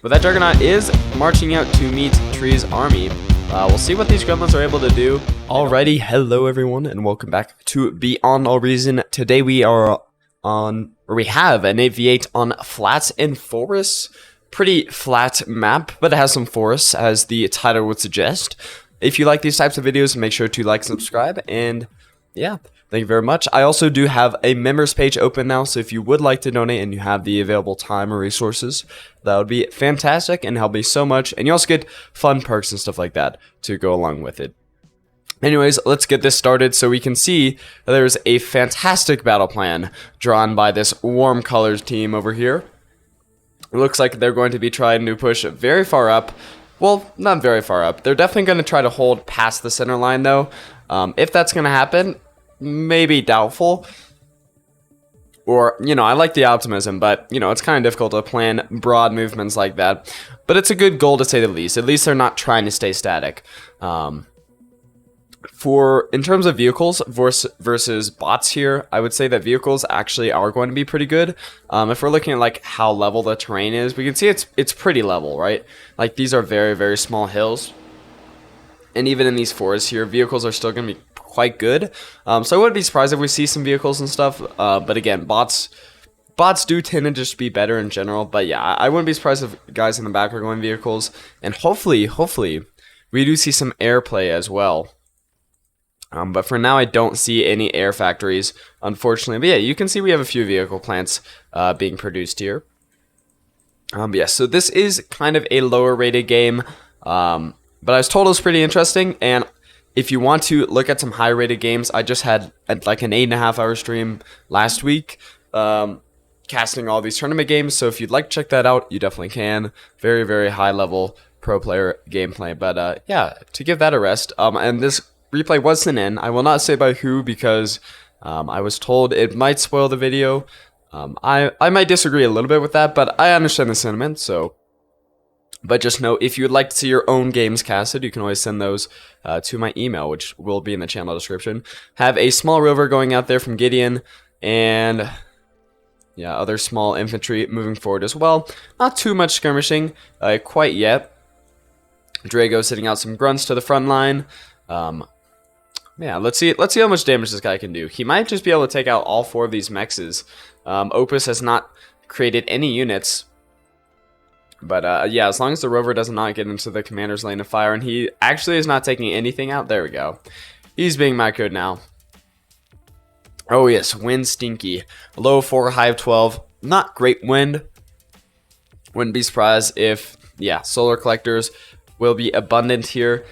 But that Juggernaut is marching out to meet Tree's army. We'll see what these gremlins are able to do. Alrighty, hello everyone, and welcome back to Beyond All Reason. Today we have an 8v8 on flats and forests. Pretty flat map, but it has some forests, as the title would suggest. If you like these types of videos, make sure to like and subscribe, and yeah, thank you very much. I also do have a members page open now, so if you would like to donate and you have the available time or resources, that would be fantastic and help me so much. And you also get fun perks and stuff like that to go along with it. Anyways, let's get this started. So we can see there's a fantastic battle plan drawn by this warm colors team over here. It looks like they're going to be trying to push very far up. Well, not very far up. They're definitely going to try to hold past the center line, though. If that's going to happen, maybe doubtful. Or, you know, I like the optimism, but, you know, it's kind of difficult to plan broad movements like that. But it's a good goal, to say the least. At least they're not trying to stay static. In terms of vehicles versus bots here, I would say that vehicles actually are going to be pretty good. If we're looking at like how level the terrain is, we can see it's pretty level, right? Like these are very, very small hills. And even in these forests here, vehicles are still going to be quite good. So I wouldn't be surprised if we see some vehicles and stuff. But again, bots do tend to just be better in general. But yeah, I wouldn't be surprised if guys in the back are going vehicles. And hopefully, we do see some airplay as well. But for now, I don't see any air factories, unfortunately. But yeah, you can see we have a few vehicle plants being produced here. Yeah, so this is kind of a lower rated game. But I was told it was pretty interesting. And if you want to look at some high rated games, I just had like an 8.5 hour stream last week casting all these tournament games. So if you'd like to check that out, you definitely can. Very, very high level pro player gameplay. But yeah, to give that a rest. And this replay was sent in. I will not say by who because I was told it might spoil the video. I might disagree a little bit with that, but I understand the sentiment. So, but just know if you would like to see your own games casted, you can always send those to my email, which will be in the channel description. Have a small rover going out there from Gideon, and yeah, other small infantry moving forward as well. Not too much skirmishing quite yet. Drago sitting out some grunts to the front line. Yeah, let's see how much damage this guy can do. He might just be able to take out all 4 of these mexes. Opus has not created any units. But yeah, as long as the rover does not get into the commander's lane of fire, and he actually is not taking anything out. There we go. He's being microed now. Oh yes, wind stinky. Low 4, high of 12. Not great wind. Wouldn't be surprised if, yeah, solar collectors will be abundant here.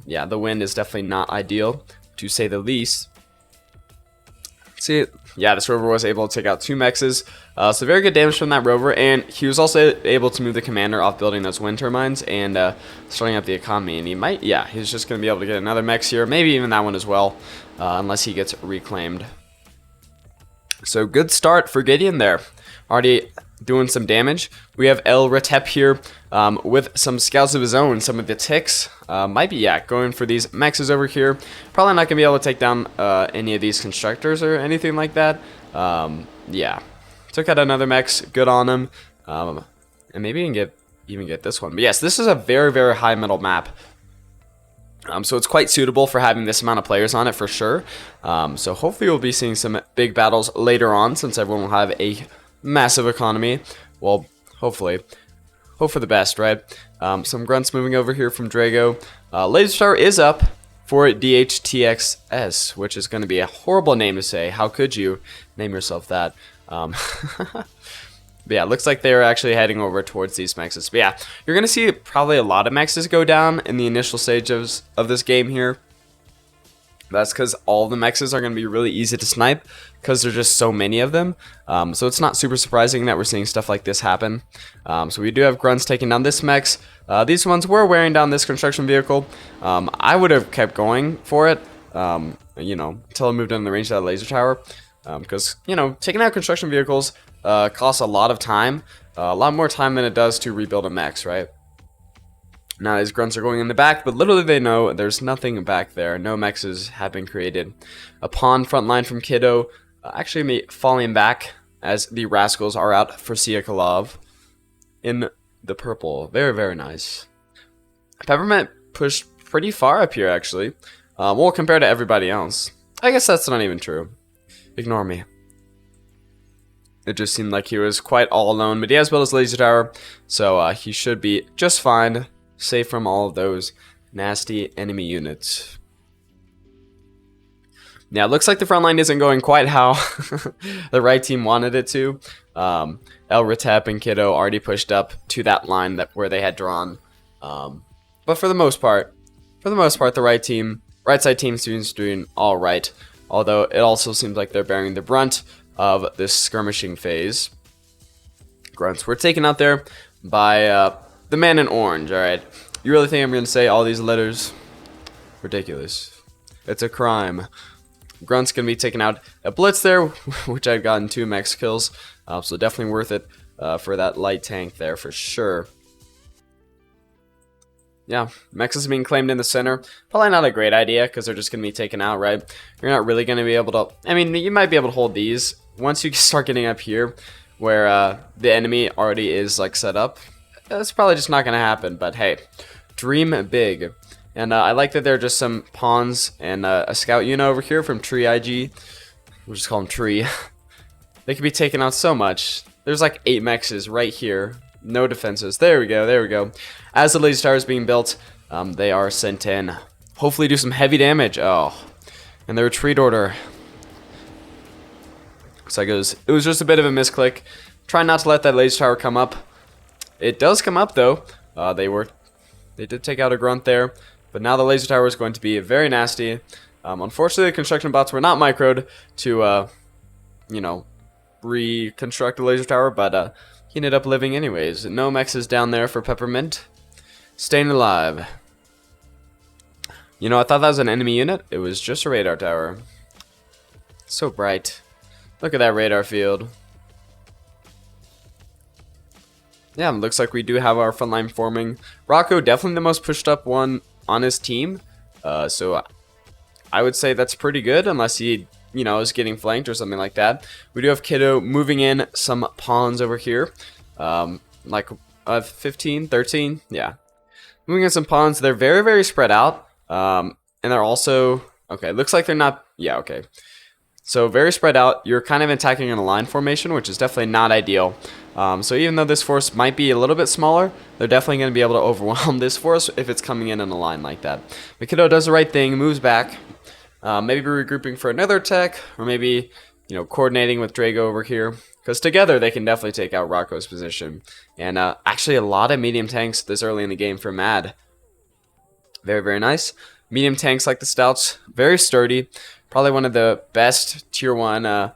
Yeah, the wind is definitely not ideal, to say the least. See, yeah, this rover was able to take out 2 mexes, so very good damage from that rover, and he was also able to move the commander off building those wind turbines and starting up the economy, and he might, yeah, he's just going to be able to get another mex here, maybe even that one as well, unless he gets reclaimed. So good start for Gideon there. Already doing some damage. We have El Retep here with some scouts of his own, some of the ticks. Might be, yeah, going for these mexes over here. Probably not going to be able to take down any of these constructors or anything like that. Yeah, took out another mex, good on him. And maybe you can even get this one. But yes, this is a very, very high metal map. So it's quite suitable for having this amount of players on it for sure. So hopefully we'll be seeing some big battles later on, since everyone will have a massive economy. Well, hopefully. Hope for the best, right? Some grunts moving over here from Drago. Laser Star is up for DHTXS, which is going to be a horrible name to say. How could you name yourself that? But yeah, it looks like they're actually heading over towards these mexes. But yeah, you're going to see probably a lot of mexes go down in the initial stages of this game here. That's because all the mexes are going to be really easy to snipe because there's just so many of them. So it's not super surprising that we're seeing stuff like this happen. So we do have grunts taking down this mex. These ones were wearing down this construction vehicle. I would have kept going for it, you know, until I moved in the range of that laser tower. Because, you know, taking out construction vehicles costs a lot of time. A lot more time than it does to rebuild a mex, right? Now these grunts are going in the back, but little do they know there's nothing back there. No mexes have been created. A pawn front line from Kiddo actually falling back as the Rascals are out for Siakalov. In the purple. Very, very nice. Peppermint pushed pretty far up here, actually. Well, compared to everybody else. I guess that's not even true. Ignore me. It just seemed like he was quite all alone, but he has built his laser tower, so he should be just fine, safe from all of those nasty enemy units. Yeah, it looks like the front line isn't going quite how the right team wanted it to. El Retep and Kiddo already pushed up to that line where they had drawn. But for the most part, the right side team seems doing all right. Although it also seems like they're bearing the brunt of this skirmishing phase. Grunts were taken out there by the man in orange. All right, you really think I'm gonna say all these letters? Ridiculous. It's a crime. Grunt's gonna be taking out a blitz there, which I'd gotten 2 max kills, so definitely worth it for that light tank there for sure. Yeah, Mex is being claimed in the center. Probably not a great idea because they're just going to be taken out, right? You're not really going to be able to... I mean, you might be able to hold these. Once you start getting up here where the enemy already is like set up, that's probably just not going to happen. But hey, dream big. And I like that there are just some pawns and a scout unit over here from Tree IG. We'll just call him Tree. They could be taken out so much. There's like 8 mexes right here. No defenses. There we go. There we go. As the laser tower is being built, they are sent in. Hopefully do some heavy damage. Oh. And the retreat order. Looks like it was just a bit of a misclick. Try not to let that laser tower come up. It does come up though. They did take out a grunt there. But now the laser tower is going to be very nasty. Unfortunately, the construction bots were not microed to, you know, reconstruct the laser tower. But he ended up living anyways. No mexes down there for Peppermint. Staying alive. You know, I thought that was an enemy unit. It was just a radar tower. So bright. Look at that radar field. Yeah, looks like we do have our front line forming. Rocco, definitely the most pushed up one on his team. So I would say that's pretty good, unless he, you know, is getting flanked or something like that. We do have Kiddo moving in some pawns over here. Like 15, 13, yeah. Moving in some pawns. They're very, very spread out. And they're also, okay, looks like they're not, yeah, okay. So very spread out. You're kind of attacking in a line formation, which is definitely not ideal. So even though this force might be a little bit smaller, they're definitely going to be able to overwhelm this force if it's coming in a line like that. Mikado does the right thing, moves back. Maybe regrouping for another attack, or maybe, you know, coordinating with Drago over here. Because together they can definitely take out Rocco's position. And actually a lot of medium tanks this early in the game for Mad. Very, very nice. Medium tanks like the Stouts, very sturdy. Probably one of the best tier 1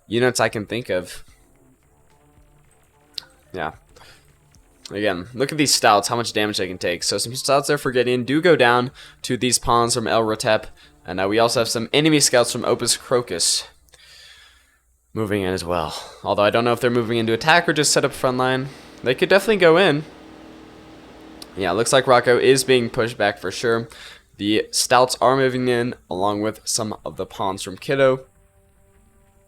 units I can think of. Yeah. Again, look at these Stouts, how much damage they can take. So some Stouts there for Gideon do go down to these pawns from El Retep. And we also have some enemy scouts from Opus Crocus moving in as well. Although I don't know if they're moving into attack or just set up front line. They could definitely go in. Yeah, looks like Rocco is being pushed back for sure. The Stouts are moving in along with some of the pawns from Kiddo.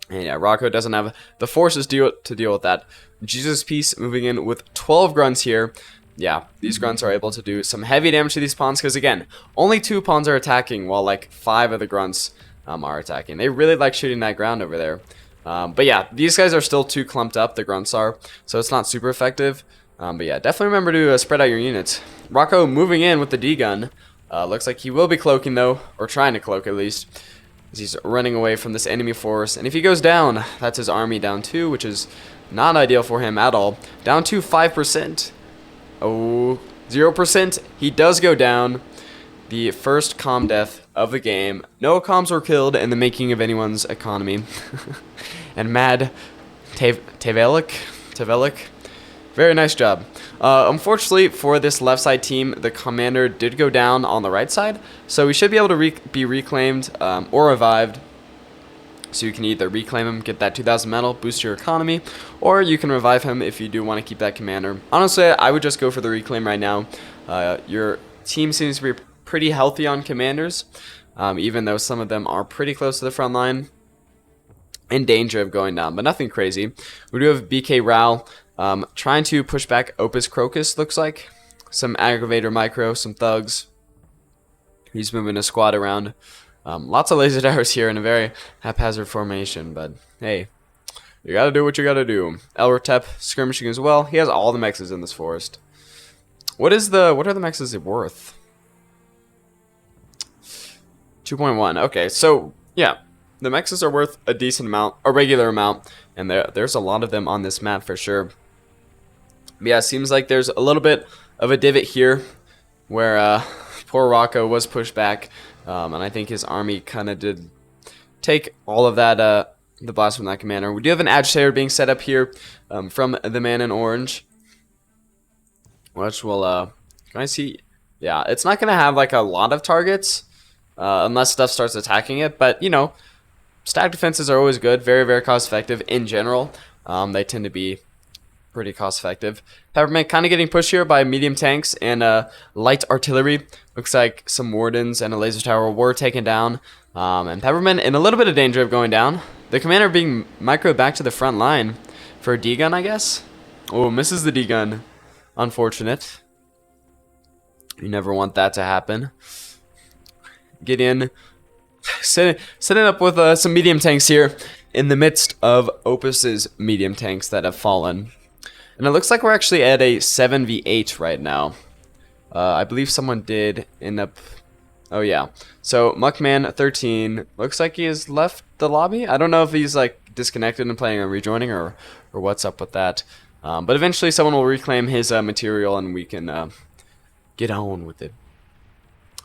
And yeah, Rocco doesn't have the forces to deal with that. Jesus Piece moving in with 12 grunts here. Yeah, these grunts are able to do some heavy damage to these pawns because, again, only 2 pawns are attacking while like 5 of the grunts are attacking. They really like shooting that ground over there. But yeah, these guys are still too clumped up, the grunts are, so it's not super effective. But yeah, definitely remember to spread out your units. Rocco moving in with the D-gun. Looks like he will be cloaking though, or trying to cloak at least, as he's running away from this enemy force. And if he goes down, that's his army down 2, which is not ideal for him at all. Down to 5%. Oh, 0%. He does go down. The first comm death of the game. No comms were killed in the making of anyone's economy. And Mad Tavelik. Very nice job. Unfortunately for this left side team, the commander did go down on the right side. So we should be able to be reclaimed or revived. So you can either reclaim him, get that 2,000 metal, boost your economy, or you can revive him if you do want to keep that commander. Honestly, I would just go for the reclaim right now. Your team seems to be pretty healthy on commanders, even though some of them are pretty close to the front line. In danger of going down, but nothing crazy. We do have BK Rao Trying to push back Opus Crocus, looks like. Some Aggravator Micro, some Thugs. He's moving a squad around. Lots of laser towers here in a very haphazard formation, but hey, you gotta do what you gotta do. Elretep skirmishing as well. He has all the mexes in this forest. What are the mexes worth? 2.1. Okay, so yeah, the mexes are worth a decent amount, a regular amount, and there's a lot of them on this map for sure. But yeah, it seems like there's a little bit of a divot here where poor Rocco was pushed back, and I think his army kind of did take all of that the blast from that commander. We do have an agitator being set up here from the man in orange, which will can I see? Yeah, it's not gonna have like a lot of targets unless stuff starts attacking it, but you know, stack defenses are always good, very, very cost effective in general. They tend to be pretty cost effective. Peppermint kind of getting pushed here by medium tanks and light artillery. Looks like some wardens and a laser tower were taken down. And Peppermint in a little bit of danger of going down. The commander being microed back to the front line for a D-gun, I guess. Oh, misses the D-gun. Unfortunate. You never want that to happen. Get in. Setting up with some medium tanks here in the midst of Opus's medium tanks that have fallen. And it looks like we're actually at a 7v8 right now. I believe someone did end up... Oh, yeah. So, Muckman13 looks like he has left the lobby. I don't know if he's, like, disconnected and planning on rejoining or what's up with that. But eventually someone will reclaim his material and we can get on with it.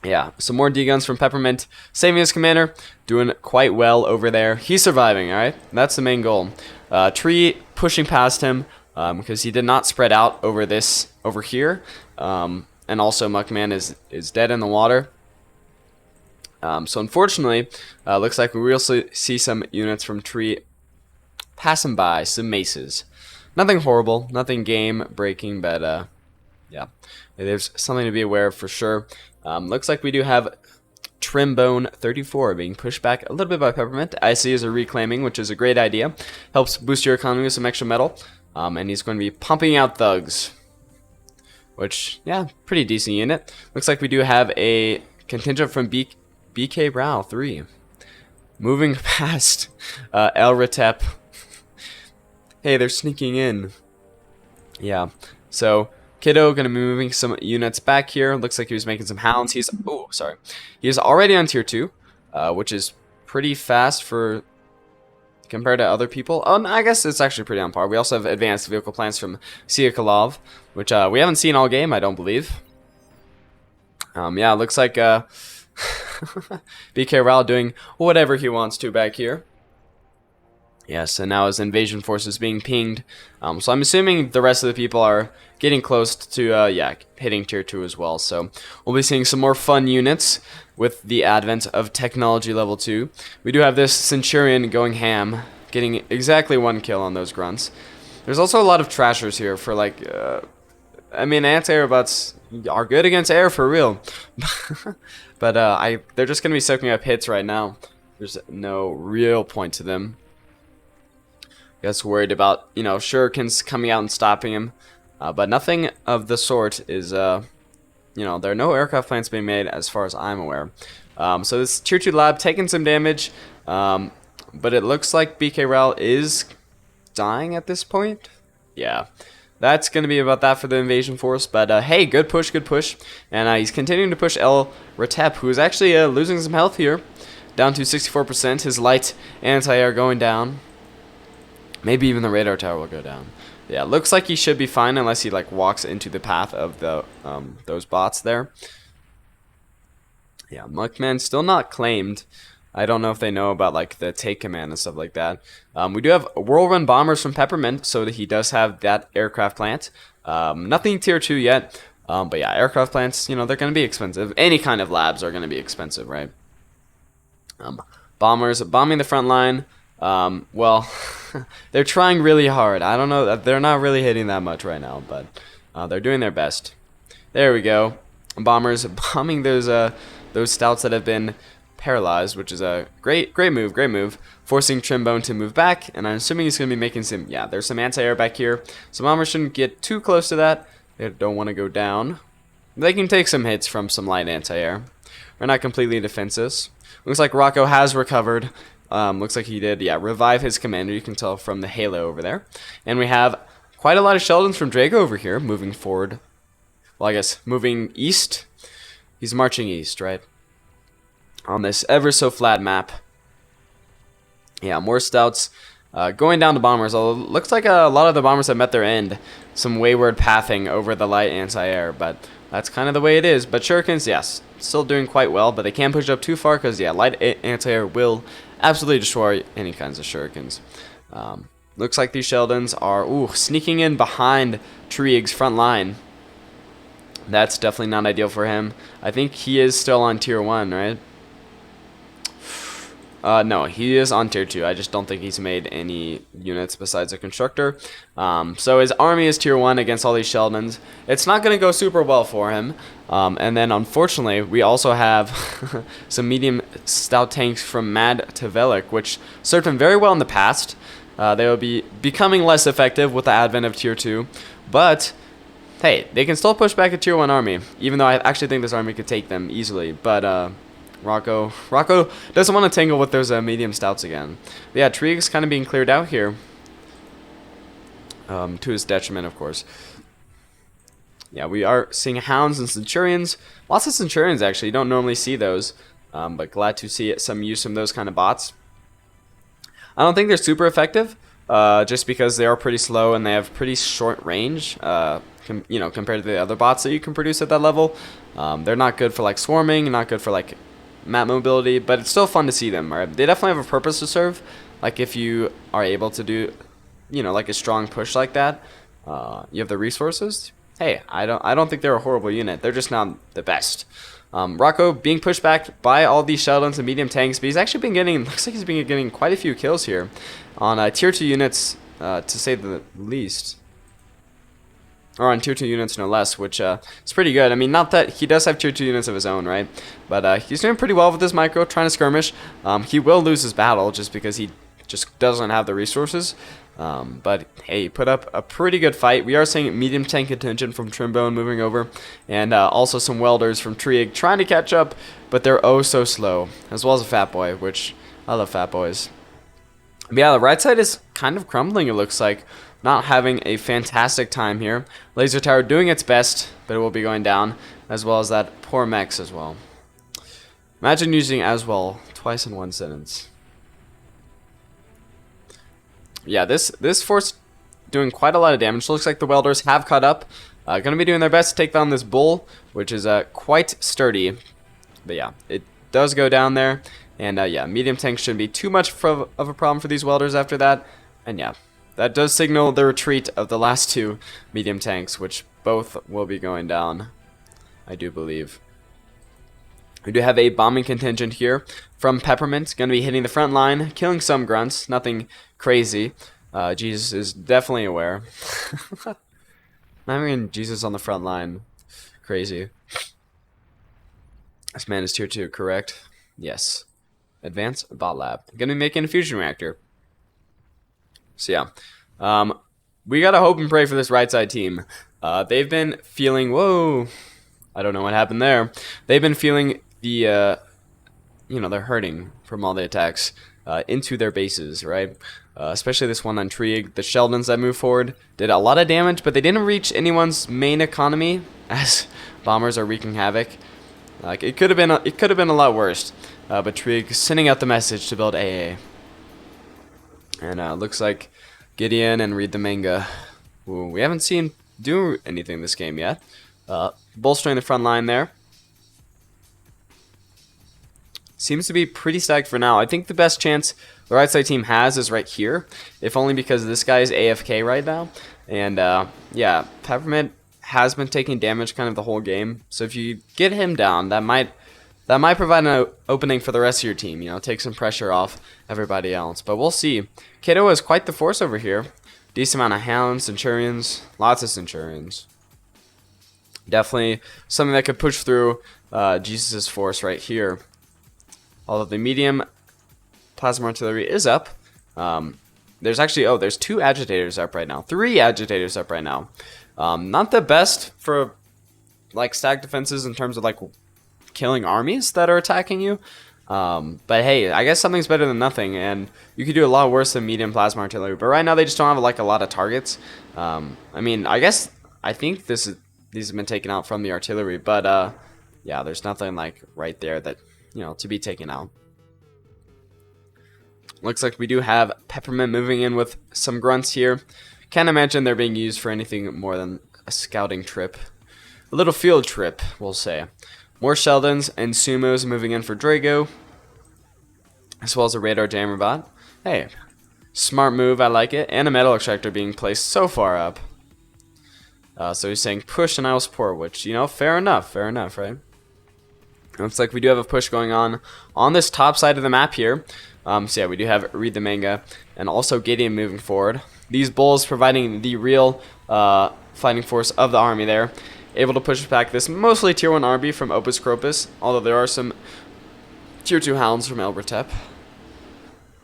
Yeah, some more D-guns from Peppermint. Saving his commander. Doing quite well over there. He's surviving, alright? That's the main goal. Tree pushing past him. Because he did not spread out over here, and also Muckman is dead in the water. So unfortunately, looks like we will see some units from Tree passing by, some maces. Nothing horrible, nothing game breaking, but yeah, there's something to be aware of for sure. Looks like we do have Trimbone 34 being pushed back a little bit by Peppermint. IC is a reclaiming, which is a great idea. Helps boost your economy with some extra metal. And he's going to be pumping out Thugs. Which, yeah, pretty decent unit. Looks like we do have a contingent from BK Rao 3. Moving past Elretep. Hey, they're sneaking in. Yeah, so Kiddo going to be moving some units back here. Looks like he was making some hounds. He's already on tier 2, which is pretty fast for... compared to other people. I guess it's actually pretty on par. We also have advanced vehicle plans from Siakalov, which we haven't seen all game, I don't believe. Yeah, it looks like BK Rao doing whatever he wants to back here. Yes, and now his invasion force is being pinged. So I'm assuming the rest of the people are getting close to, yeah, hitting tier 2 as well. So we'll be seeing some more fun units with the advent of technology level 2. We do have this Centurion going ham, getting exactly 1 kill on those grunts. There's also a lot of trashers here for like, I mean, anti-air bots are good against air for real. But they're just going to be soaking up hits right now. There's no real point to them. Guess worried about, you know, shurikens coming out and stopping him. But nothing of the sort is, you know, there are no aircraft plants being made as far as I'm aware. So this tier 2 lab taking some damage, but it looks like BK Rao is dying at this point. Yeah, that's going to be about that for the invasion force. But hey, good push, good push. And he's continuing to push Elretep, who is actually losing some health here, down to 64%. His light anti-air going down. Maybe even the radar tower will go down. Yeah, looks like he should be fine unless he like walks into the path of the those bots there. Yeah, Muckman still not claimed. I don't know if they know about like the take command and stuff like that. We do have whirlwind bombers from Peppermint, so that he does have that aircraft plant. Nothing tier 2 yet, but yeah, aircraft plants, you know, they're going to be expensive. Any kind of labs are going to be expensive, right? Bombers bombing the front line. Well, they're trying really hard. I don't know, they're not really hitting that much right now, but they're doing their best. There we go. Bombers bombing those stouts that have been paralyzed, which is a great move, forcing Trimbone to move back, and I'm assuming he's going to be making some, yeah, there's some anti-air back here, so bombers shouldn't get too close to that. They don't want to go down. They can take some hits from some light anti-air. We're not completely defenseless. Looks like Rocco has recovered. Looks like he did, yeah, revive his commander, you can tell from the halo over there. And we have quite a lot of Sheldons from Draco over here, moving forward. Well, I guess moving east. He's marching east, right? On this ever so flat map. Yeah, more stouts going down to bombers. Although it looks like a lot of the bombers have met their end. Some wayward pathing over the light anti-air, but that's kind of the way it is. But shurikens, yes, still doing quite well, but they can't push up too far because, yeah, light anti-air will absolutely destroy any kinds of shurikens. Looks like these Sheldons are sneaking in behind Trieg's front line. That's definitely not ideal for him. I think he is still on tier 1, right? No, he is on tier 2. I just don't think he's made any units besides a constructor. So his army is tier 1 against all these Sheldons. It's not going to go super well for him. And then, unfortunately, we also have some medium stout tanks from Mad to Velik, which served him very well in the past. They will be becoming less effective with the advent of tier 2. But hey, they can still push back a tier 1 army, even though I actually think this army could take them easily. But Rocco doesn't want to tangle with those medium stouts again. But yeah, Trieg's kind of being cleared out here. To his detriment, of course. Yeah, we are seeing Hounds and Centurions. Lots of Centurions, actually. You don't normally see those. But glad to see some use from those kind of bots. I don't think they're super effective, just because they are pretty slow and they have pretty short range. Compared to the other bots that you can produce at that level. They're not good for like swarming, not good for like map mobility, but it's still fun to see them. Right? They definitely have a purpose to serve. Like if you are able to do, like a strong push like that, you have the resources. Hey, I don't think they're a horrible unit. They're just not the best. Rocco being pushed back by all these Sheldons and medium tanks, but he's actually been getting, looks like he's been getting quite a few kills here on tier 2 units, to say the least. Or on tier 2 units, no less, which is pretty good. I mean, not that he does have tier 2 units of his own, right? But he's doing pretty well with this micro, trying to skirmish. He will lose his battle just because he just doesn't have the resources. But hey, he put up a pretty good fight. We are seeing medium tank contingent from Trimbone moving over, and also some welders from Trieg trying to catch up, but they're oh so slow, as well as a fat boy, which I love fat boys. But yeah, the right side is kind of crumbling, it looks like. Not having a fantastic time here. Laser Tower doing its best, but it will be going down, as well as that poor mechs as well. Imagine using as well twice in one sentence. Yeah, this force doing quite a lot of damage. Looks like the welders have caught up. Going to be doing their best to take down this bull, which is quite sturdy. But yeah, it does go down there. And yeah, medium tanks shouldn't be too much of a problem for these welders after that. And yeah, that does signal the retreat of the last two medium tanks, which both will be going down, I do believe. We do have a bombing contingent here from Peppermint, going to be hitting the front line, killing some grunts, nothing crazy. Jesus is definitely aware. Having Jesus on the front line, crazy. This man is tier 2, correct? Yes. Advanced Bot Lab. Going to be making a fusion reactor. So yeah, we gotta hope and pray for this right side team. They've been feeling, whoa, I don't know what happened there. They've been feeling the, they're hurting from all the attacks into their bases, right? Especially this one on Trieg. The Sheldons that moved forward did a lot of damage, but they didn't reach anyone's main economy as bombers are wreaking havoc. Like it could have been a lot worse. But Trieg sending out the message to build AA. And looks like Gideon and Read the Manga. Ooh, we haven't seen do anything this game yet. Bolstering the front line there. Seems to be pretty stacked for now. I think the best chance the right side team has is right here. If only because this guy is AFK right now. And yeah, Peppermint has been taking damage kind of the whole game. So if you get him down, that might provide an opening for the rest of your team, take some pressure off everybody else. But we'll see. Kato is quite the force over here. Decent amount of Hounds, Centurions, lots of Centurions. Definitely something that could push through Jesus' force right here. Although the medium plasma artillery is up. There's actually, there's 2 agitators up right now. 3 agitators up right now. Not the best for like stack defenses in terms of like killing armies that are attacking you. But hey, I guess something's better than nothing, and you could do a lot worse than medium plasma artillery. But right now they just don't have like a lot of targets. I mean, I think these have been taken out from the artillery, but yeah, there's nothing like right there that, you know, to be taken out. Looks like we do have Peppermint moving in with some grunts here. Can't imagine they're being used for anything more than a scouting trip. A little field trip, we'll say. More Sheldons and Sumos moving in for Drago, as well as a radar jammer bot. Hey, smart move, I like it. And a metal extractor being placed so far up. So he's saying push and I will support, which, you know, fair enough, right? Looks like we do have a push going on this top side of the map here. So yeah, we do have Read the Manga and also Gideon moving forward. These bulls providing the real fighting force of the army there. Able to push back this mostly tier 1 army from Opus Cropus, although there are some tier 2 hounds from Elbertep.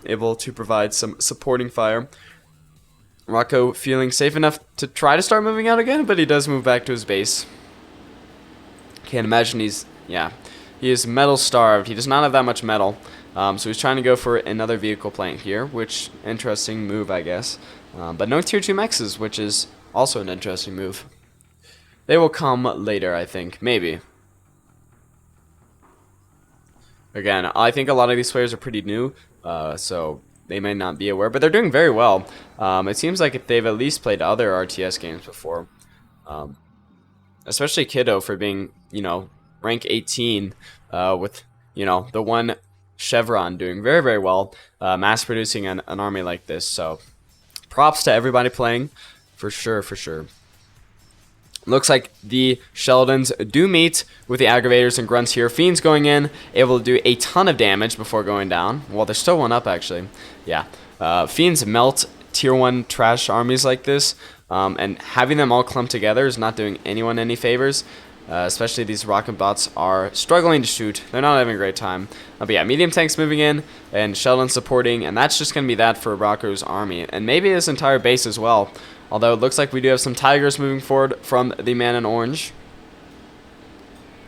Able to provide some supporting fire. Rocco feeling safe enough to try to start moving out again, but he does move back to his base. Can't imagine he is metal starved. He does not have that much metal. So he's trying to go for another vehicle plant here, which, interesting move, I guess. But no tier 2 mexes, which is also an interesting move. They will come later, I think. Maybe. Again, I think a lot of these players are pretty new, so they may not be aware, but they're doing very well. It seems like they've at least played other RTS games before. Especially Kiddo for being, you know, rank 18 with, you know, the one Chevron doing very, very well, mass producing an army like this. So props to everybody playing, for sure, for sure. Looks like the Sheldons do meet with the aggravators and grunts here. Fiends going in, able to do a ton of damage before going down. Well, there's still one up, actually. Yeah. Fiends melt tier 1 trash armies like this, and having them all clump together is not doing anyone any favors. Especially these rocket bots are struggling to shoot. They're not having a great time. But yeah, medium tanks moving in and Sheldon supporting, and that's just going to be that for Rocco's army. And maybe his entire base as well. Although it looks like we do have some Tigers moving forward from the man in orange.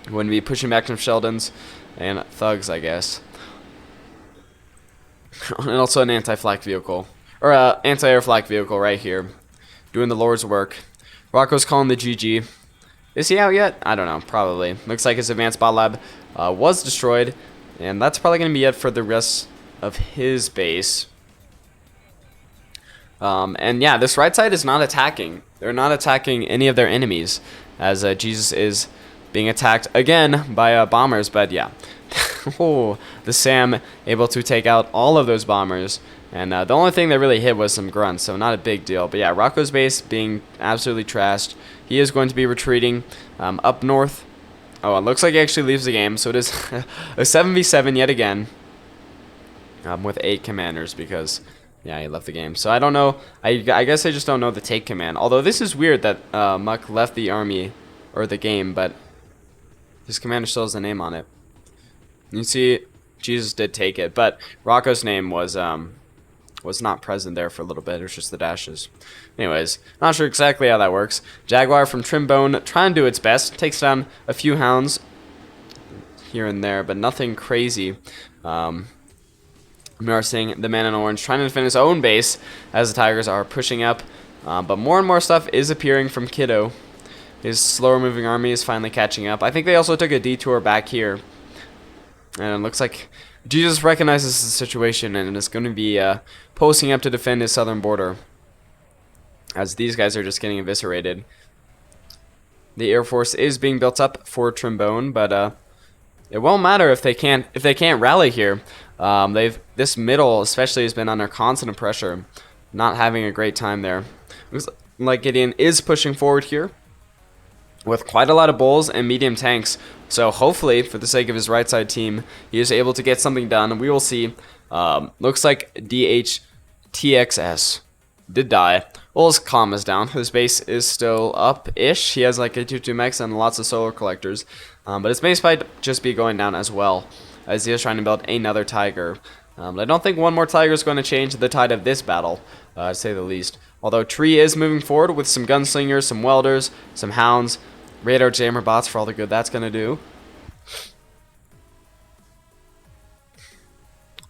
Going to be pushing back some Sheldons and Thugs, I guess. And also an anti-flak vehicle. Or anti-air flak vehicle right here. Doing the Lord's work. Rocco's calling the GG. Is he out yet? I don't know. Probably. Looks like his advanced bot lab was destroyed. And that's probably going to be it for the rest of his base. And yeah, this right side is not attacking. They're not attacking any of their enemies. As Jesus is being attacked again by bombers. But yeah. Oh, the Sam able to take out all of those bombers. And the only thing that really hit was some grunts, so not a big deal. But yeah, Rocco's base being absolutely trashed. He is going to be retreating up north. Oh, it looks like he actually leaves the game, so it is a 7v7 yet again. With 8 commanders because, yeah, he left the game. So I don't know. I guess I just don't know the take command. Although this is weird that Muck left the army, or the game, but his commander still has the name on it. You see, Jesus did take it, but Rocco's name was not present there for a little bit. It was just the dashes. Anyways, not sure exactly how that works. Jaguar from Trimbone trying to do its best. Takes down a few hounds here and there, but nothing crazy. We are seeing the man in orange trying to defend his own base as the Tigers are pushing up. But more and more stuff is appearing from Kiddo. His slower moving army is finally catching up. I think they also took a detour back here. And it looks like Jesus recognizes the situation and is going to be posting up to defend his southern border. As these guys are just getting eviscerated. The Air Force is being built up for Trombone, but it won't matter if they can't rally here. This middle especially has been under constant pressure, not having a great time there. Looks like Gideon is pushing forward here with quite a lot of bulls and medium tanks. So hopefully, for the sake of his right side team, he is able to get something done. We will see. Looks like DHTXS did die. Well, his comm is down. His base is still up-ish. He has like a 2-2 mechs and lots of solar collectors. But his base might just be going down as well. as he is trying to build another tiger. But I don't think one more tiger is going to change the tide of this battle, to say the least. Although Tree is moving forward with some gunslingers, some welders, some hounds, radar jammer bots for all the good that's going to do.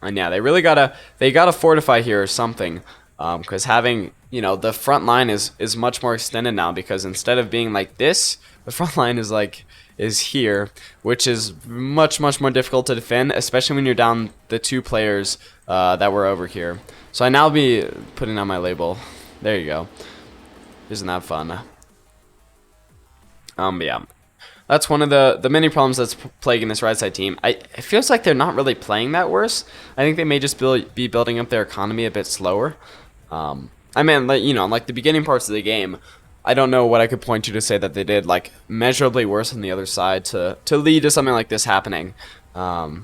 And yeah, they really gotta fortify here or something, because having, you know, the front line is much more extended now, because instead of being like this, the front line is here, which is much more difficult to defend, especially when you're down the 2 players that were over here. So I now be putting on my label. There you go. Isn't that fun? But yeah. That's one of the many problems that's plaguing this right side team. It feels like they're not really playing that worse. I think they may just be building up their economy a bit slower. I mean, like, you know, like the beginning parts of the game, I don't know what I could point to say that they did like measurably worse than the other side to lead to something like this happening. But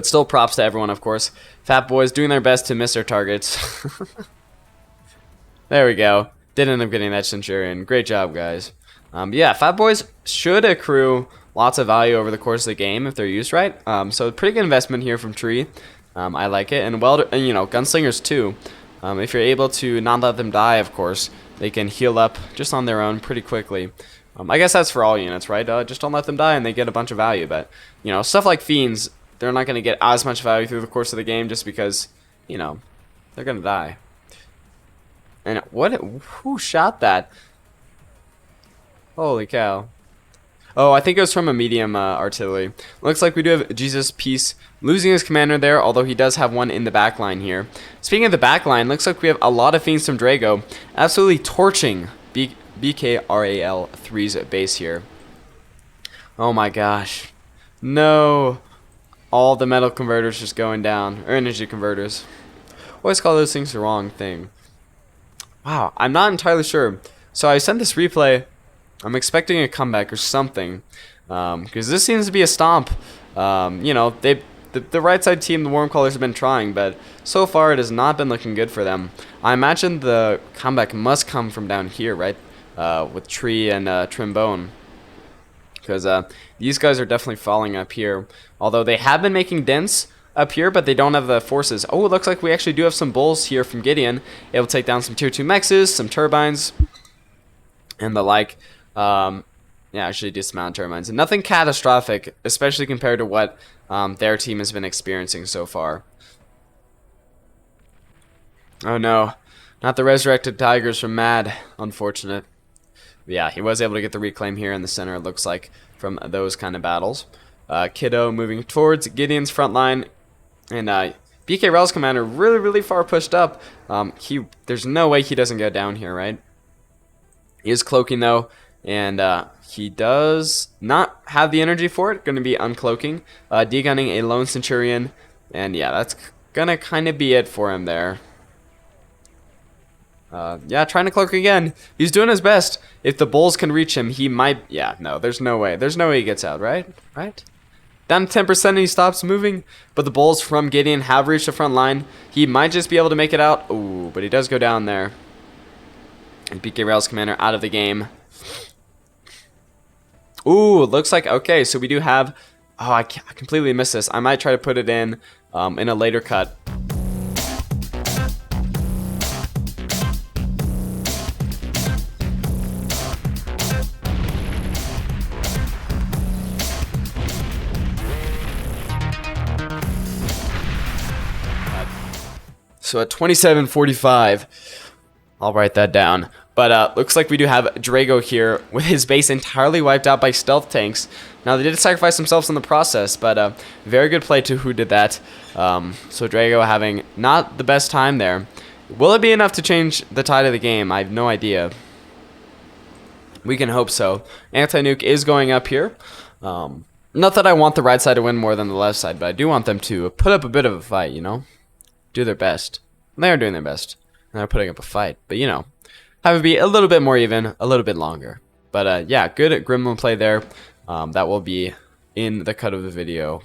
still, props to everyone, of course. Fat Boys doing their best to miss their targets. There we go. Did end up getting that Centurion. Great job, guys. Yeah, Fat Boys should accrue lots of value over the course of the game if they're used right. So pretty good investment here from Tree. I like it, and you know, gunslingers too. If you're able to not let them die, of course, they can heal up just on their own pretty quickly. I guess that's for all units, right? Just don't let them die, and they get a bunch of value. But you know, stuff like Fiends, they're not going to get as much value through the course of the game just because, you know, they're going to die. And who shot that? Holy cow. Oh, I think it was from a medium artillery. Looks like we do have Jesus Peace losing his commander there, although he does have one in the back line here. Speaking of the back line, looks like we have a lot of Fiends from Drago absolutely torching BKRAL 3's base here. Oh my gosh. No. All the metal converters just going down. Or energy converters. Always call those things the wrong thing. Wow, I'm not entirely sure. So I sent this replay. I'm expecting a comeback or something, because this seems to be a stomp. You know, the right side team, the Wormcallers, have been trying, but so far it has not been looking good for them. I imagine the comeback must come from down here, right, with Tree and Trimbone, because these guys are definitely falling up here. Although they have been making dents up here, but they don't have the forces. Oh, it looks like we actually do have some bulls here from Gideon, able to take down some tier 2 mexes, some turbines, and the like. Yeah, actually dismount turbines. And nothing catastrophic, especially compared to what their team has been experiencing so far. Oh no, not the resurrected tigers from Mad. Unfortunate. But yeah, he was able to get the reclaim here in the center, it looks like, from those kind of battles. Kiddo moving towards Gideon's front line. And BK Rel's commander really far pushed up. There's no way he doesn't go down here, right? He is cloaking though. And he does not have the energy for it. Going to be uncloaking, degunning a lone Centurion, and yeah, that's gonna kind of be it for him there. Yeah, trying to cloak again. He's doing his best. If the bulls can reach him, he might. Yeah, no, there's no way. There's no way he gets out, right? Right? Down to 10% and he stops moving. But the bulls from Gideon have reached the front line. He might just be able to make it out. Ooh, but he does go down there. And BK Rail's commander out of the game. Ooh, it looks like, okay, so we do have, oh, I completely missed this. I might try to put it in a later cut. So at 27:45, I'll write that down. But looks like we do have Drago here with his base entirely wiped out by stealth tanks. Now they did sacrifice themselves in the process, but very good play to who did that. So Drago having not the best time there. Will it be enough to change the tide of the game? I have no idea. We can hope so. Anti-nuke is going up here. Not that I want the right side to win more than the left side, but I do want them to put up a bit of a fight, you know? Do their best. They are doing their best. And they're putting up a fight, but you know. Have it be a little bit more even, a little bit longer. But yeah, good Gremlin play there. That will be in the cut of the video.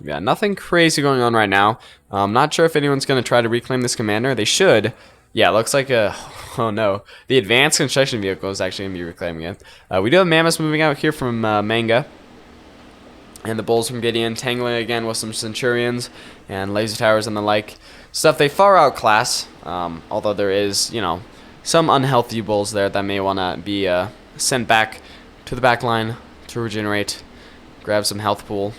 Yeah, nothing crazy going on right now. I'm not sure if anyone's going to try to reclaim this commander. They should. Yeah, it looks like a... Oh no. The advanced construction vehicle is actually going to be reclaiming it. We do have Mammoths moving out here from Manga. And the Bulls from Gideon tangling again with some Centurions and Laser Towers and the like. Stuff they far outclass. Although there is, you know, some unhealthy Bulls there that may want to be sent back to the back line to regenerate. Grab some health pool.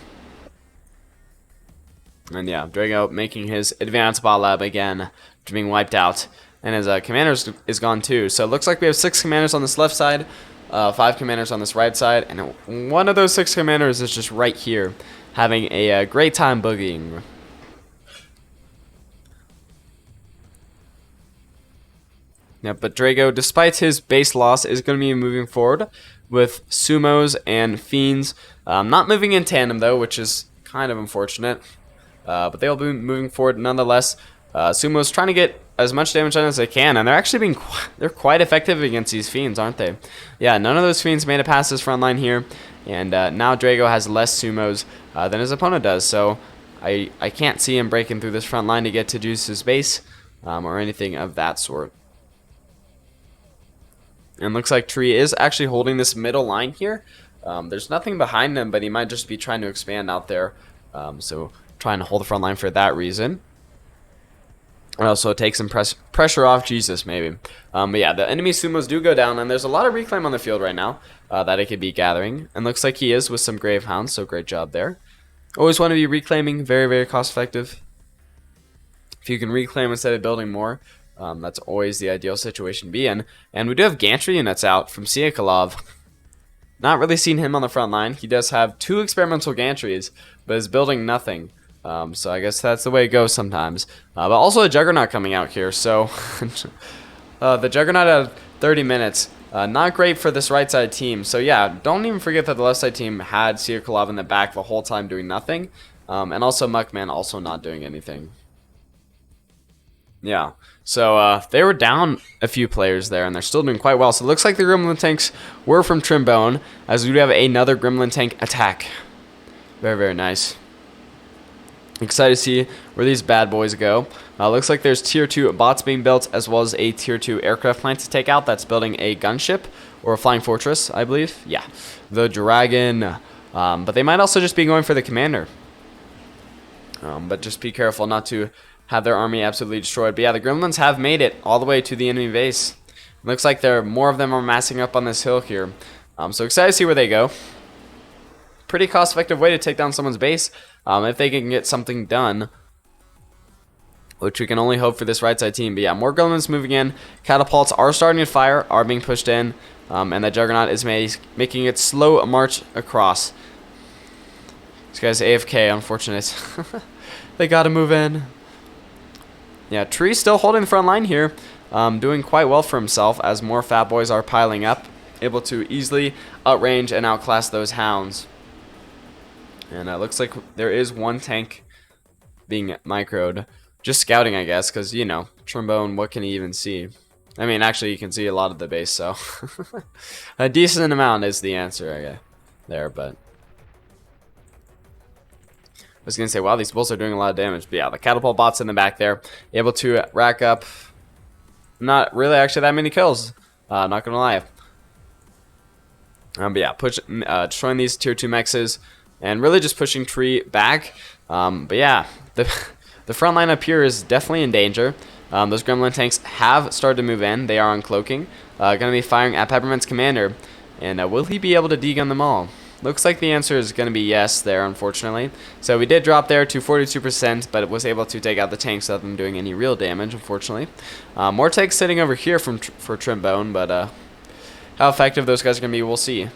And yeah, Drago making his advanced bot lab again, being wiped out. And his commander is gone too. So it looks like we have 6 commanders on this left side, 5 commanders on this right side, and one of those 6 commanders is just right here, having a great time boogieing. Yeah, but Drago, despite his base loss, is going to be moving forward with Sumos and Fiends. Not moving in tandem though, which is kind of unfortunate. But they'll be moving forward nonetheless. Sumo's trying to get as much damage done as they can, and they're actually being they're quite effective against these Fiends, aren't they? Yeah, none of those Fiends made it past this front line here, and now Drago has less Sumos than his opponent does, so I can't see him breaking through this front line to get to Juice's base or anything of that sort. And looks like Tree is actually holding this middle line here. There's nothing behind him, but he might just be trying to expand out there, so trying to hold the front line for that reason. Also take some pressure off Jesus, maybe. But yeah, the enemy Sumos do go down, and there's a lot of reclaim on the field right now that it could be gathering. And looks like he is with some Grave Hounds, so great job there. Always want to be reclaiming, very, very cost effective. If you can reclaim instead of building more, that's always the ideal situation to be in. And we do have gantry units out from Siakalov. Not really seen him on the front line. He does have 2 experimental gantries, but is building nothing. So I guess that's the way it goes sometimes. But also a Juggernaut coming out here. So the Juggernaut at 30 minutes. Not great for this right side team. So yeah, don't even forget that the left side team had Siakalov in the back the whole time doing nothing. And also Muckman also not doing anything. Yeah, so they were down a few players there, and they're still doing quite well. So it looks like the Gremlin tanks were from Trimbone, as we do have another Gremlin tank attack. Very, very nice. Excited to see where these bad boys go. Looks like there's tier 2 bots being built, as well as a tier 2 aircraft plant to take out. That's building a gunship or a flying fortress, I believe. Yeah, the Dragon. But they might also just be going for the commander. But just be careful not to have their army absolutely destroyed. But yeah, the Gremlins have made it all the way to the enemy base. Looks like more of them are massing up on this hill here. So excited to see where they go. Pretty cost-effective way to take down someone's base if they can get something done, which we can only hope for this right side team. But yeah, more Gremlins moving in. Catapults are starting to fire, are being pushed in, and the Juggernaut is making its slow march across. This guy's AFK, unfortunate. They gotta move in. Yeah, Tree still holding the front line here, doing quite well for himself as more Fat Boys are piling up, able to easily outrange and outclass those Hounds. And it looks like there is one tank being microed. Just scouting, I guess, because, you know, Trombone, what can he even see? I mean, actually, you can see a lot of the base, so a decent amount is the answer, I guess, there, but I was going to say, wow, these bulls are doing a lot of damage. But yeah, the catapult bots in the back there, able to rack up not really actually that many kills, not going to lie. But yeah, destroying these tier 2 mexes and really just pushing Tree back. But yeah, the front line up here is definitely in danger. Those Gremlin tanks have started to move in. They are uncloaking. Going to be firing at Peppermint's commander. And will he be able to degun them all? Looks like the answer is going to be yes there, unfortunately. So we did drop there to 42%, but it was able to take out the tanks without them doing any real damage, unfortunately. More tanks sitting over here for Trimbone, but how effective those guys are going to be, we'll see.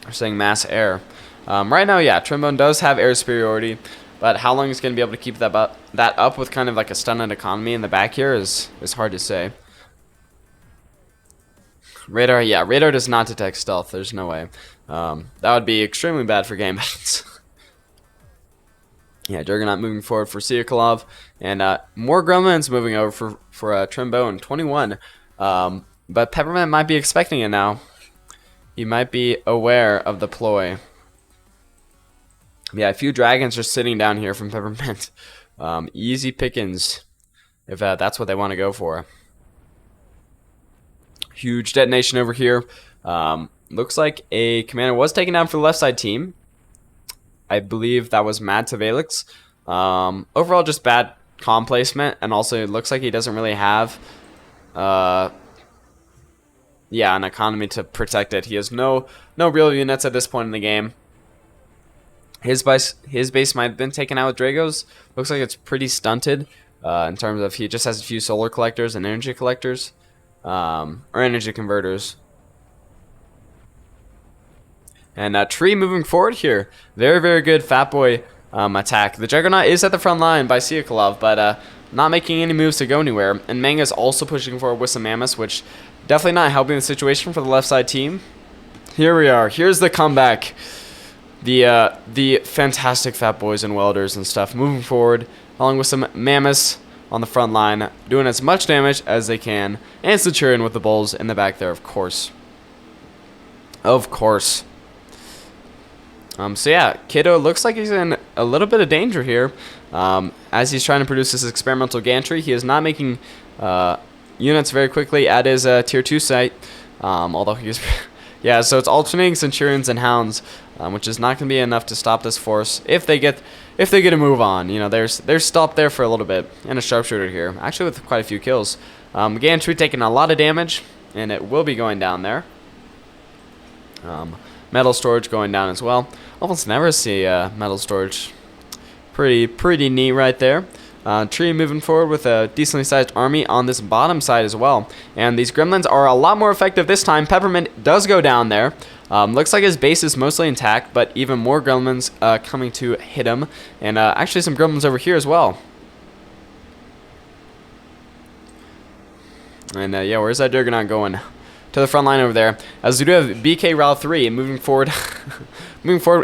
They're saying mass air. Right now, yeah, Trimbone does have air superiority, but how long he's going to be able to keep that up with kind of like a stunted economy in the back here is hard to say. Radar, yeah, radar does not detect stealth. There's no way. That would be extremely bad for game balance. Yeah, Juggernaut moving forward for Siakalov, and more Gremlins moving over for Trombone, 21. But Peppermint might be expecting it now. He might be aware of the ploy. Yeah, a few dragons are sitting down here from Peppermint. Easy pickings if that's what they want to go for. Huge detonation over here. Looks like a commander was taken down for the left side team. I believe that was Mad Tavalix. Overall, just bad comm placement, and also it looks like he doesn't really have, an economy to protect it. He has no real units at this point in the game. His base might have been taken out with Dragos. Looks like it's pretty stunted in terms of he just has a few solar collectors and energy collectors, or energy converters. And Tree moving forward here. Very, very good Fat Boy attack. The Juggernaut is at the front line by Siakalov, but not making any moves to go anywhere. And Manga's also pushing forward with some Mammoths, which definitely not helping the situation for the left side team. Here we are. Here's the comeback. The fantastic Fat Boys and Welders and stuff moving forward, along with some Mammoths on the front line, doing as much damage as they can. And Centurion with the Bulls in the back there, of course. Of course. So yeah, Kiddo looks like he's in a little bit of danger here. As he's trying to produce this experimental gantry, he is not making units very quickly at his tier 2 site. Although he's yeah, so it's alternating Centurions and Hounds, which is not going to be enough to stop this force if they get a move on. You know, they're stopped there for a little bit, and a sharpshooter here, actually with quite a few kills. Gantry taking a lot of damage, and it will be going down there. Metal storage going down as well. Almost never see metal storage. Pretty neat right there. Tree moving forward with a decently sized army on this bottom side as well. And these gremlins are a lot more effective this time. Peppermint does go down there. Looks like his base is mostly intact, but even more gremlins coming to hit him. And actually some gremlins over here as well. And yeah, where's that Juggernaut going? To the front line over there, as we do have BK Ral 3 moving forward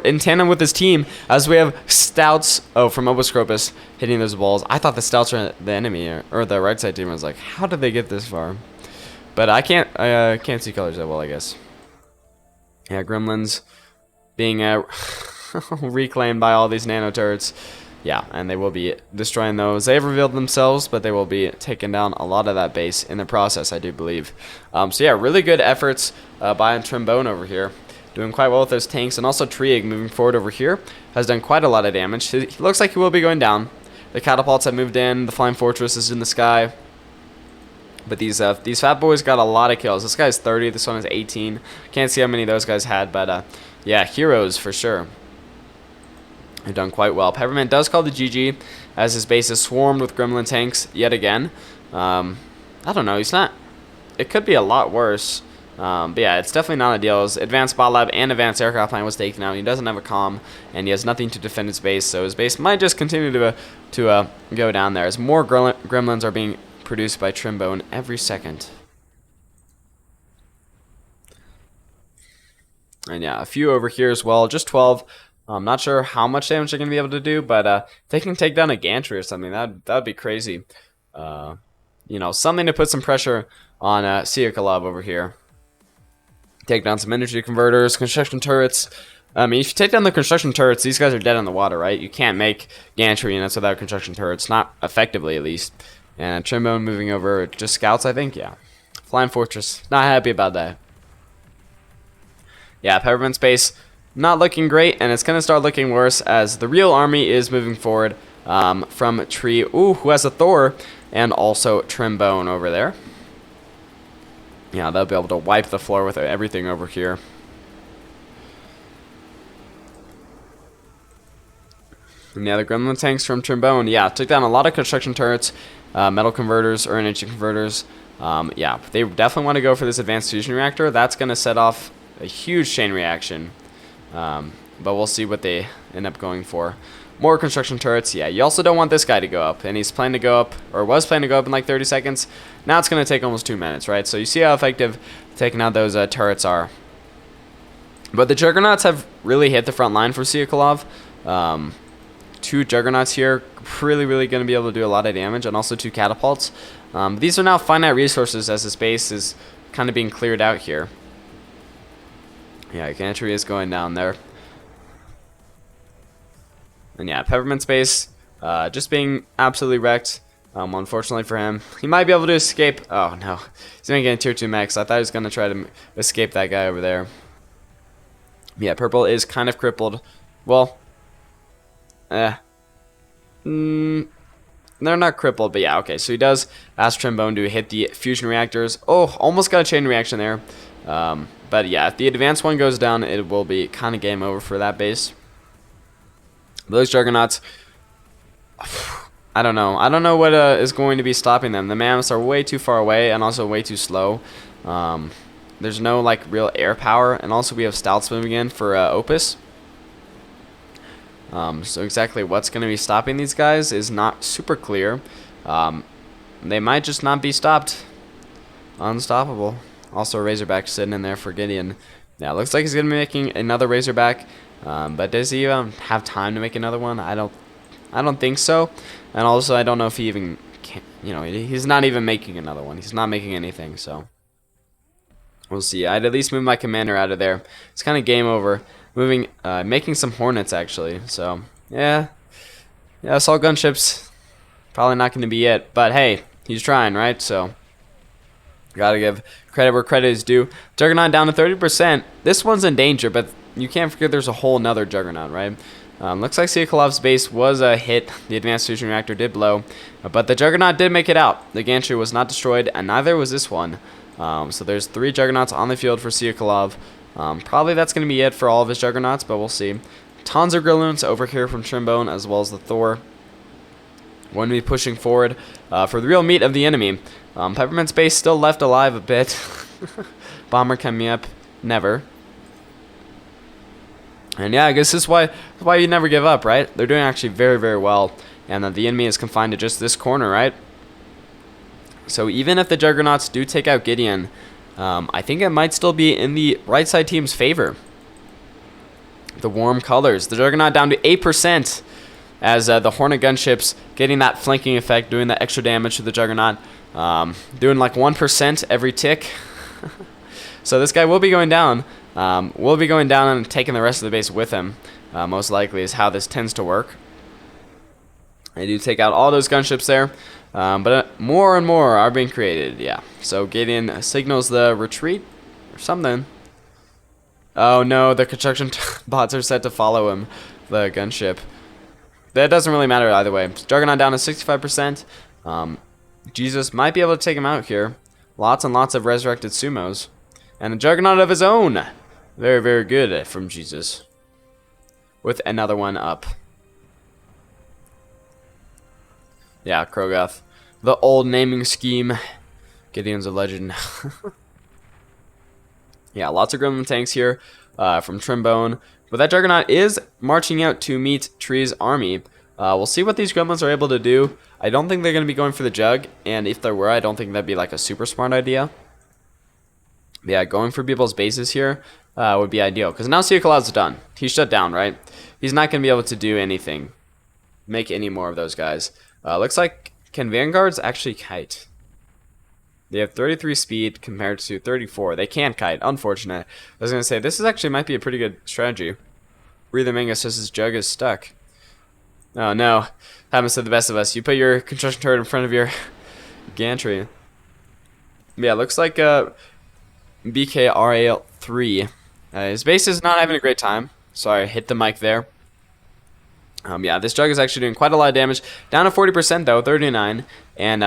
in tandem with his team, as we have Stouts from Oboscropus hitting those balls. I thought the Stouts were the enemy, or the right side team. I was like, how did they get this far? But I can't see colors that well, I guess. Yeah, Gremlins being reclaimed by all these nano turrets. Yeah, and they will be destroying those. They have revealed themselves, but they will be taking down a lot of that base in the process, I do believe. So yeah, really good efforts by Trombone over here. Doing quite well with those tanks. And also Trieg moving forward over here has done quite a lot of damage. He looks like he will be going down. The catapults have moved in. The Flying Fortress is in the sky. But these Fat Boys got a lot of kills. This guy's 30. This one is 18. Can't see how many of those guys had, but yeah, heroes for sure. They've done quite well. Peppermint does call the GG as his base is swarmed with gremlin tanks yet again. I don't know. He's not. It could be a lot worse. But yeah, it's definitely not ideal. His advanced bot lab and advanced aircraft plan was taken out. He doesn't have a comm, and he has nothing to defend his base. So his base might just continue to go down there as more gremlins are being produced by Trimbone every second. And yeah, a few over here as well. Just 12. I'm not sure how much damage they're going to be able to do, but if they can take down a gantry or something, that'd be crazy. You know, something to put some pressure on Siakalov over here. Take down some energy converters, construction turrets. I mean, if you take down the construction turrets, these guys are dead in the water, right? You can't make gantry units without construction turrets, not effectively at least. And Trimbone moving over, just scouts, I think, yeah. Flying Fortress, not happy about that. Yeah, Peppermint Space, not looking great, and it's going to start looking worse as the real army is moving forward from Tree, who has a Thor, and also Trimbone over there. Yeah, they'll be able to wipe the floor with everything over here. And yeah, the gremlin tanks from Trimbone, yeah, took down a lot of construction turrets, metal converters, or energy converters. Yeah, they definitely want to go for this advanced fusion reactor. That's going to set off a huge chain reaction. But we'll see what they end up going for. More construction turrets. Yeah, you also don't want this guy to go up. And he's planning to go up, or was planning to go up in like 30 seconds. Now it's going to take almost 2 minutes, right? So you see how effective taking out those turrets are. But the Juggernauts have really hit the front line for Siakalov. 2 Juggernauts here, really going to be able to do a lot of damage. And also 2 catapults. These are now finite resources as his base is kind of being cleared out here. Yeah, gantry is going down there. And yeah, Peppermint Space just being absolutely wrecked. Unfortunately for him, he might be able to escape. Oh no, he's gonna get a tier 2 max. I thought he was gonna try to escape that guy over there. Yeah, purple is kind of crippled. Well, they're not crippled, but yeah, okay. So he does ask Trombone to hit the fusion reactors. Oh, almost got a chain reaction there. But yeah, if the advanced one goes down, it will be kind of game over for that base. Those Juggernauts, I don't know. I don't know what is going to be stopping them. The mammoths are way too far away and also way too slow. There's no like real air power, and also we have Stouts moving in for Opus. So exactly what's going to be stopping these guys is not super clear. They might just not be stopped. Unstoppable. Also, Razorback sitting in there for Gideon. Yeah, looks like he's going to be making another Razorback. But does he have time to make another one? I don't think so. And also, I don't know if he even can. You know, he's not even making another one. He's not making anything. So we'll see. I'd at least move my commander out of there. It's kind of game over. Making some Hornets actually. So yeah, assault gunships probably not going to be it. But hey, he's trying, right? So gotta give credit where credit is due. Juggernaut down to 30%. This one's in danger, but you can't forget there's a whole nother Juggernaut, right? Looks like Siakolov's base was a hit. The advanced fusion reactor did blow, but the Juggernaut did make it out. The gantry was not destroyed, and neither was this one. So there's 3 Juggernauts on the field for Siakolov. Probably that's going to be it for all of his Juggernauts, but we'll see. Tons of Grillons over here from Trombone, as well as the Thor. Going to be pushing forward for the real meat of the enemy. Peppermint's base still left alive a bit. Bomber coming up, never. And yeah, I guess this is why you never give up, right? They're doing actually very, very well. And the enemy is confined to just this corner, right? So even if the Juggernauts do take out Gideon, I think it might still be in the right side team's favor. The warm colors. The Juggernaut down to 8%. As the Hornet gunships getting that flanking effect, doing that extra damage to the Juggernaut. Doing like 1% every tick. So this guy will be going down. Will be going down and taking the rest of the base with him. Most likely is how this tends to work. They do take out all those gunships there. But more and more are being created. Yeah. So Gideon signals the retreat or something. Oh no, the construction bots are set to follow him. The gunship. That doesn't really matter either way. Juggernaut down to 65%. Jesus might be able to take him out here. Lots and lots of resurrected sumos. And a Juggernaut of his own. Very, very good from Jesus. With another one up. Yeah, Krogoth. The old naming scheme. Gideon's a legend. Yeah, lots of Gremlin tanks here from Trombone. But that Juggernaut is marching out to meet Tree's army. We'll see what these Gremlins are able to do. I don't think they're going to be going for the Jug. And if there were, I don't think that'd be like a super smart idea. Yeah, going for people's bases here would be ideal. Because now Siakolov's done. He's shut down, right? He's not going to be able to do anything. Make any more of those guys. Looks like, can Vanguards actually kite? They have 33 speed compared to 34. They can't kite. Unfortunate. I was going to say, this is actually might be a pretty good strategy. Breather Manga says his Jug is stuck. Oh no. Haven't said the best of us. You put your construction turret in front of your gantry. Yeah, looks like BKRAL3. His base is not having a great time. Sorry, I hit the mic there. Yeah, this Jug is actually doing quite a lot of damage. Down to 40% though, 39. And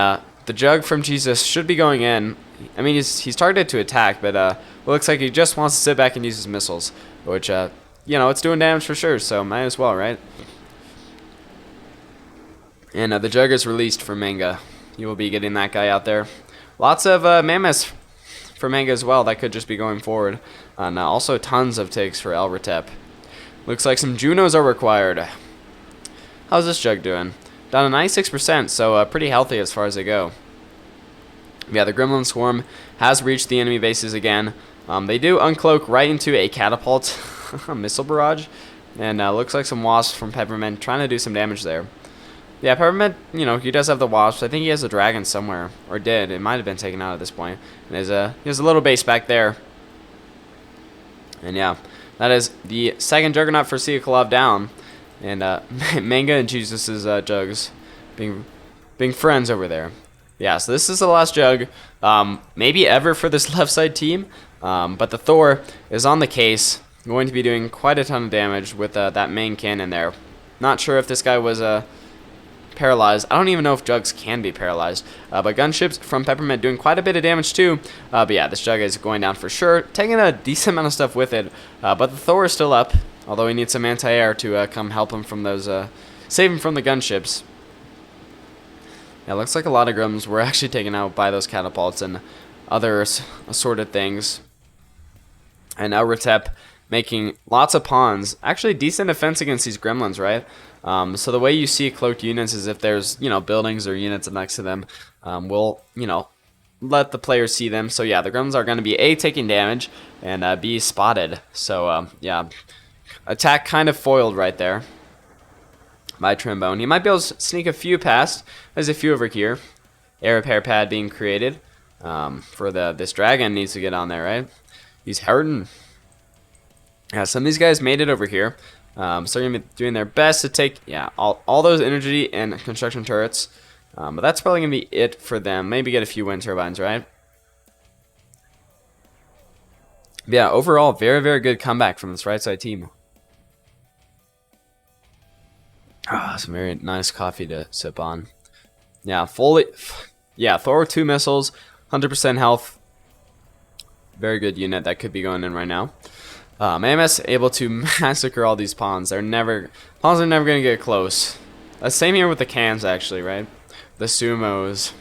the Jug from Jesus should be going in. I mean, he's targeted to attack, but it looks like he just wants to sit back and use his missiles. Which, you know, it's doing damage for sure, so might as well, right? And the Jug is released for Manga. You will be getting that guy out there. Lots of Mammoths for Manga as well. That could just be going forward. And also tons of takes for El Retep. Looks like some Junos are required. How's this Jug doing? Down to 96%, so pretty healthy as far as they go. Yeah, the Gremlin Swarm has reached the enemy bases again. They do uncloak right into a catapult missile barrage. And looks like some Wasps from Peppermint trying to do some damage there. Yeah, Peppermint, you know, he does have the Wasps. I think he has a Dragon somewhere. Or did. It might have been taken out at this point. And he has a little base back there. And yeah, that is the second Juggernaut for Siakolov down. And Manga and Jesus' Jugs being being friends over there. Yeah, so this is the last jug, maybe ever for this left side team. But the Thor is on the case, going to be doing quite a ton of damage with that main cannon there. Not sure if this guy was paralyzed. I don't even know if jugs can be paralyzed. But gunships from Peppermint doing quite a bit of damage too. But yeah, this jug is going down for sure. Taking a decent amount of stuff with it. But the Thor is still up, although he needs some anti-air to come help him from those, save him from the gunships. Yeah, looks like a lot of Grims were actually taken out by those catapults and other assorted things. And now Retep making lots of pawns. Actually, decent defense against these gremlins, right? So the way you see cloaked units is if there's, buildings or units next to them, we'll, let the players see them. So yeah, the gremlins are going to be A, taking damage, and B, spotted. So yeah, attack kind of foiled right there by Trombone. He might be able to sneak a few past. There's a few over here. Air repair pad being created for this dragon needs to get on there, right? He's hurting. Yeah, some of these guys made it over here. So they're going to be doing their best to take, all those energy and construction turrets. But that's probably going to be it for them. Maybe get a few wind turbines, right? But yeah, overall, very, very good comeback from this right side team. Some very nice coffee to sip on. Yeah, Thor with 2 missiles, 100% health. Very good unit that could be going in right now. AMS able to massacre all these pawns. Pawns are never going to get close. Same here with the cans, actually, right? The sumos.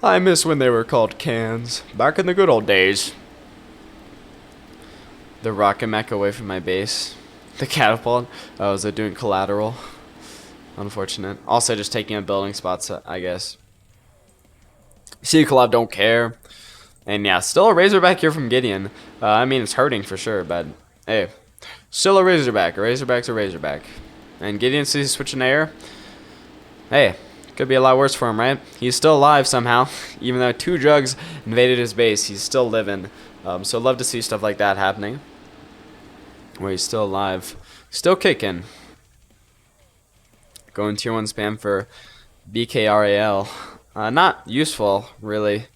I miss when they were called cans. Back in the good old days. The rocket mech away from my base. The catapult. Oh, was it doing collateral? Unfortunate. Also just taking a building spots, I guess. See, Collab don't care. And yeah, still a Razorback here from Gideon. I mean, it's hurting for sure, but hey, still a Razorback. A Razorback's a Razorback. And Gideon sees switching air. Hey, could be a lot worse for him, right? He's still alive somehow. Even though 2 jugs invaded his base, he's still living. So love to see stuff like that happening. Where he's still alive. Still kicking. Going tier 1 spam for BKRAL. Not useful, really.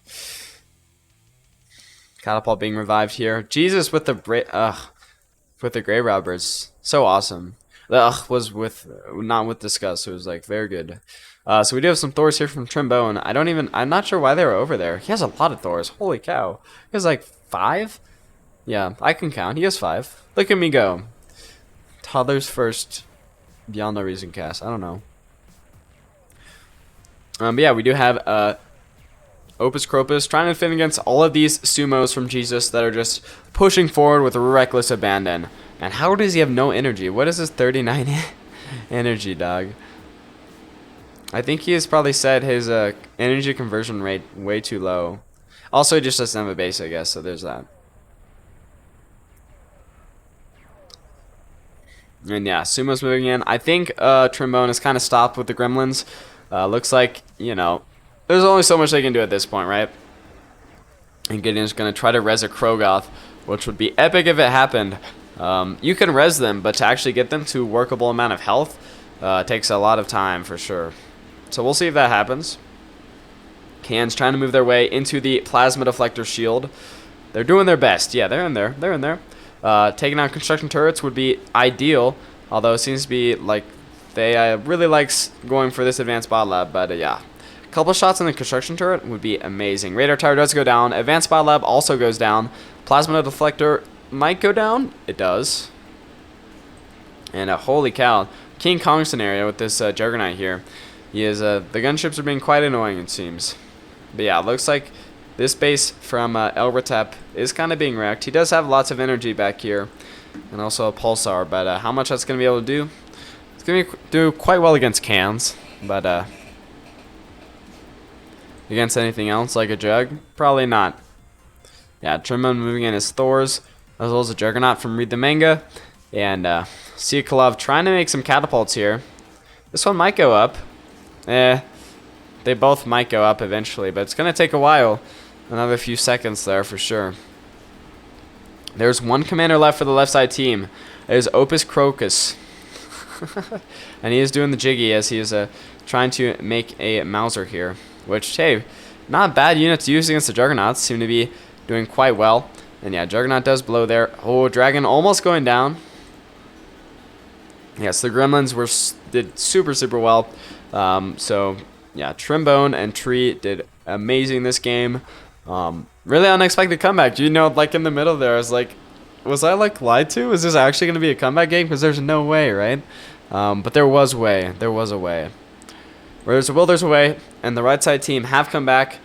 Catapult being revived here. Jesus with the Grey Robbers. So awesome. The was not with disgust. So it was like very good. So we do have some Thors here from Trombone. I'm not sure why they were over there. He has a lot of Thors. Holy cow. He has like 5? Yeah, I can count. He has 5. Look at me go. Toddlers first. Beyond no reason cast. I don't know. But yeah, we do have Opus Cropus trying to defend against all of these sumos from Jesus that are just pushing forward with reckless abandon. And how does he have no energy? What is his 39 energy, dog? I think he has probably set his energy conversion rate way too low. Also, he just doesn't have a base, I guess, so there's that. And yeah, Sumo's moving in. I think Trombone is kind of stopped with the gremlins. Looks like, there's only so much they can do at this point, right? And Gideon's going to try to res a Krogoth, which would be epic if it happened. You can res them, but to actually get them to a workable amount of health takes a lot of time for sure. So we'll see if that happens. Cans trying to move their way into the Plasma Deflector shield. They're doing their best. Yeah, they're in there. They're in there. Taking out construction turrets would be ideal, although it seems to be like they really likes going for this advanced bot lab, but yeah. A couple shots on the construction turret would be amazing. Radar tower does go down. Advanced bot lab also goes down. Plasma deflector might go down. It does. And holy cow. King Kong scenario with this Juggernaut here. He is, the gunships are being quite annoying, it seems. But yeah, it looks like this base from El Retep is kind of being wrecked. He does have lots of energy back here. And also a pulsar, but how much that's going to be able to do? It's going to do quite well against cans, but against anything else like a jug, probably not. Yeah, Trombone moving in his Thors, as well as a Juggernaut from Read the Manga, and Siakalov trying to make some catapults here. This one might go up. They both might go up eventually, but it's going to take a while. Another few seconds there for sure. There's one commander left for the left side team. It is Opus Crocus. And he is doing the jiggy as he is trying to make a Mauser here, which, hey, not bad unit to use against the Juggernauts. Seem to be doing quite well. And yeah, Juggernaut does blow there. Oh, Dragon almost going down. Yes, the Gremlins did super well. So yeah, Trimbone and Tree did amazing this game. Really unexpected comeback. You know, like in the middle there, I was I like lied to? Is this actually going to be a comeback game? Because there's no way, right? But there was a way. There was a way. Where there's a will, there's a way. And the right side team have come back.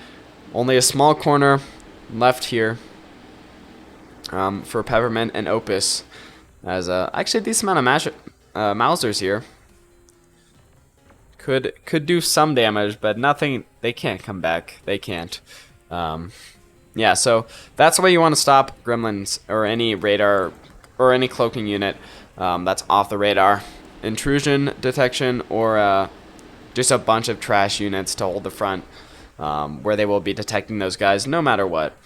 Only a small corner left here for Peppermint and Opus. As actually a decent amount of Mausers here. Could do some damage, but nothing. They can't come back. They can't. Yeah, so that's the way you want to stop Gremlins or any radar or any cloaking unit that's off the radar. Intrusion detection or just a bunch of trash units to hold the front where they will be detecting those guys no matter what.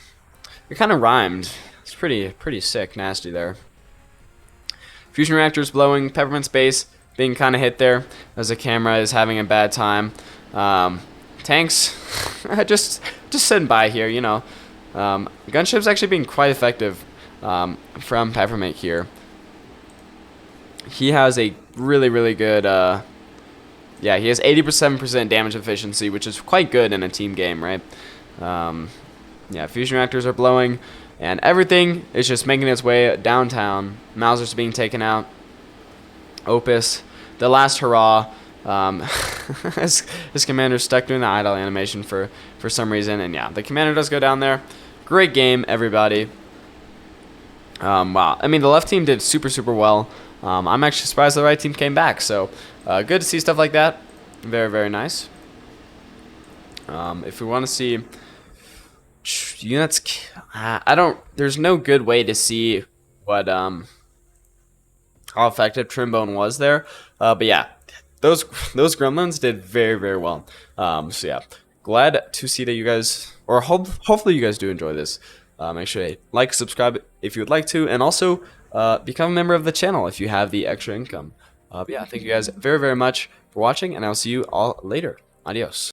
It kind of rhymed. It's pretty sick, nasty there. Fusion reactors blowing, Peppermint's base being kind of hit there as the camera is having a bad time. Tanks just sitting by here, you know. Gunship's actually being quite effective from Peppermint here. He has a really good yeah, he has 87% damage efficiency, which is quite good in a team game, right? Yeah, fusion reactors are blowing, and everything is just making its way downtown. Mauser's being taken out. Opus, the last hurrah. His commander's stuck doing the idle animation for some reason, and yeah, the commander does go down there. Great game, everybody. Wow, I mean, the left team did super well. I'm actually surprised the right team came back, so good to see stuff like that. Very nice. If we want to see units, there's no good way to see what how effective Trimbone was there, but yeah, those Gremlins did very well. So yeah, glad to see that you guys, or hopefully you guys do enjoy this. Make sure to like, subscribe if you would like to, and also become a member of the channel if you have the extra income. But yeah, thank you guys very much for watching, and I'll see you all later. Adios.